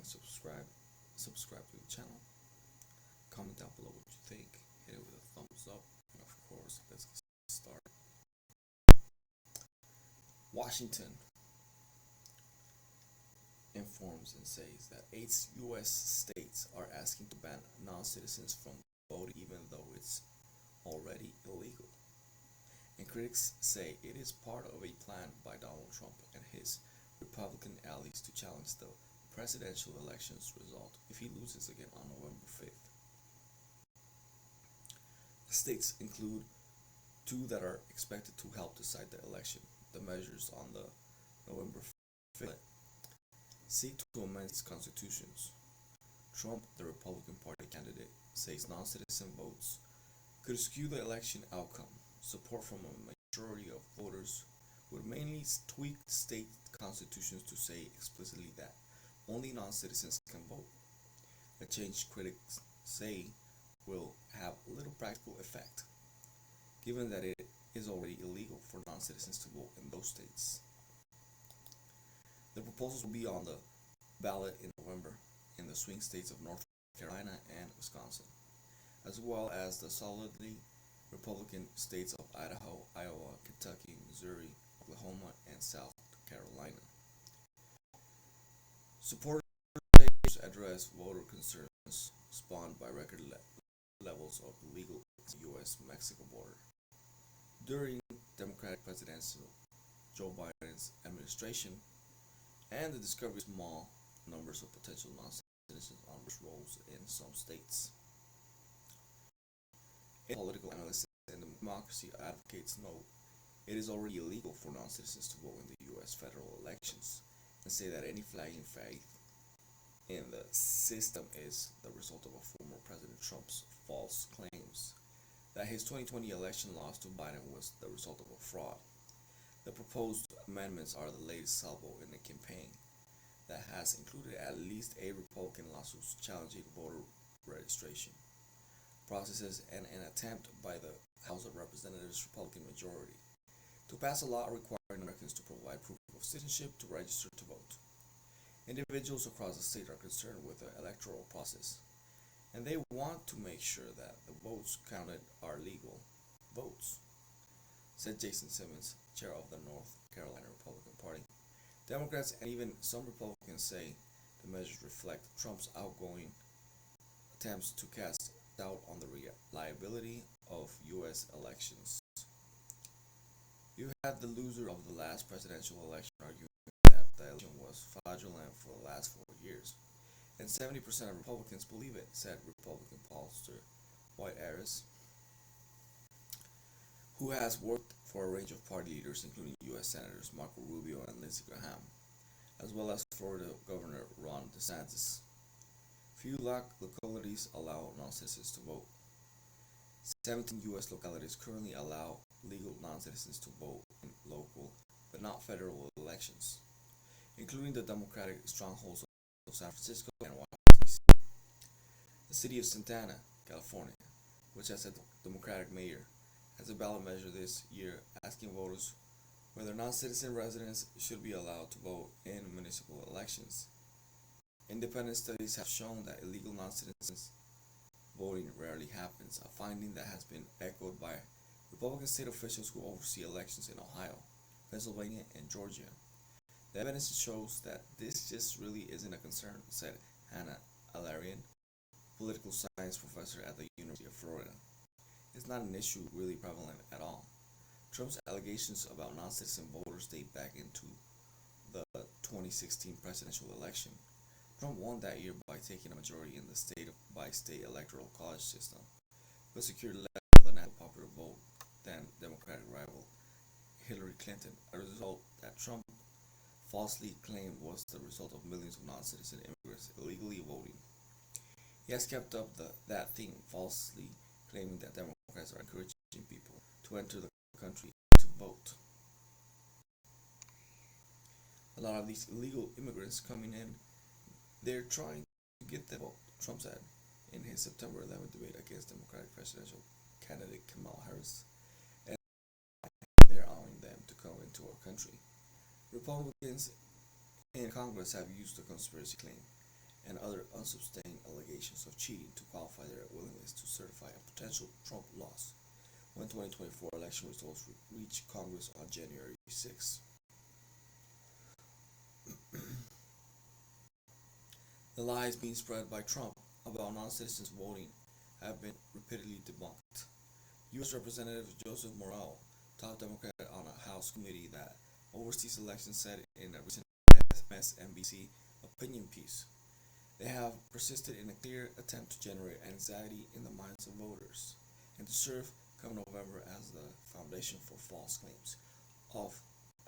and subscribe to the channel. Comment down below what you think. Hit it with a thumbs up. And of course, let's get started. Washington informs and says that 8 U.S. states are asking to ban non-citizens from voting even though it's already illegal. And critics say it is part of a plan by Donald Trump and his Republican allies to challenge the presidential election's result if he loses again on November 5th. The states include two that are expected to help decide the election. The measures on the November 5th seek to amend its constitutions. Trump, the Republican Party candidate, says non-citizen votes could skew the election outcome. Support from a majority of voters would mainly tweak state constitutions to say explicitly that only non-citizens can vote, a change critics say will have little practical effect, given that it is already illegal for non-citizens to vote in those states. The proposals will be on the ballot in November in the swing states of North Carolina and Wisconsin, as well as the solidly Republican states of Idaho, Iowa, Kentucky, Missouri, Oklahoma, and South Carolina. Supporters address voter concerns spawned by record levels of illegal U.S.-Mexico border. During Democratic presidential Joe Biden's administration and the discovery of small numbers of potential non-citizens on roles in some states. Political analysts and democracy advocates note it is already illegal for non-citizens to vote in the U.S. federal elections and say that any flagging faith in the system is the result of a former President Trump's false claims that his 2020 election loss to Biden was the result of a fraud. The proposed amendments are the latest salvo in a campaign that has included at least 8 Republican lawsuits challenging voter registration processes and an attempt by the House of Representatives Republican majority to pass a law requiring Americans to provide proof of citizenship to register to vote. Individuals across the state are concerned with the electoral process, and they want to make sure that the votes counted are legal votes, said Jason Simmons, chair of the North Carolina Republican Party. Democrats and even some Republicans say the measures reflect Trump's outgoing attempts to cast doubt on the reliability of U.S. elections. You had the loser of the last presidential election arguing that the election was fraudulent for the last 4 years, and 70% of Republicans believe it, said Republican pollster Wyatt Harris, who has worked for a range of party leaders including U.S. Senators Marco Rubio and Lindsey Graham, as well as Florida Governor Ron DeSantis. Few localities allow non-citizens to vote. 17 U.S. localities currently allow legal non-citizens to vote in local but not federal elections, including the Democratic strongholds of San Francisco and Washington, D.C. The city of Santa Ana, California, which has a Democratic mayor, has a ballot measure this year asking voters whether non-citizen residents should be allowed to vote in municipal elections. Independent studies have shown that illegal non-citizens voting rarely happens, a finding that has been echoed by Republican state officials who oversee elections in Ohio, Pennsylvania, and Georgia. The evidence shows that this just really isn't a concern, said Hannah Alarian, political science professor at the University of Florida. It's not an issue really prevalent at all. Trump's allegations about non-citizen voters date back into the 2016 presidential election. Trump won that year by taking a majority in the state-by-state electoral college system, but secured less of the national popular vote than Democratic rival Hillary Clinton, a result that Trump falsely claimed was the result of millions of non-citizen immigrants illegally voting. He has kept up that theme, falsely claiming that Democrats are encouraging people to enter the country to vote. A lot of these illegal immigrants coming in, they're trying to get the vote, Trump said in his September 11th debate against Democratic presidential candidate Kamala Harris, and they're allowing them to come into our country. Republicans in Congress have used the conspiracy claim and other unsubstantiated allegations of cheating to qualify their willingness to certify a potential Trump loss when 2024 election results reach Congress on January 6. The lies being spread by Trump about non-citizens voting have been repeatedly debunked. U.S. Representative Joseph Morell, top Democrat on a House committee that oversees elections, said in a recent MSNBC opinion piece, "They have persisted in a clear attempt to generate anxiety in the minds of voters and to serve come November as the foundation for false claims of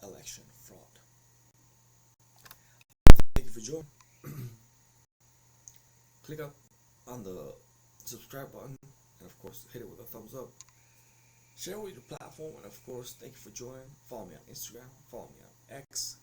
election fraud." Thank you for joining. Click up on the subscribe button and of course hit it with a thumbs up. Share with your platform, and of course, thank you for joining. Follow me on Instagram, follow me on X,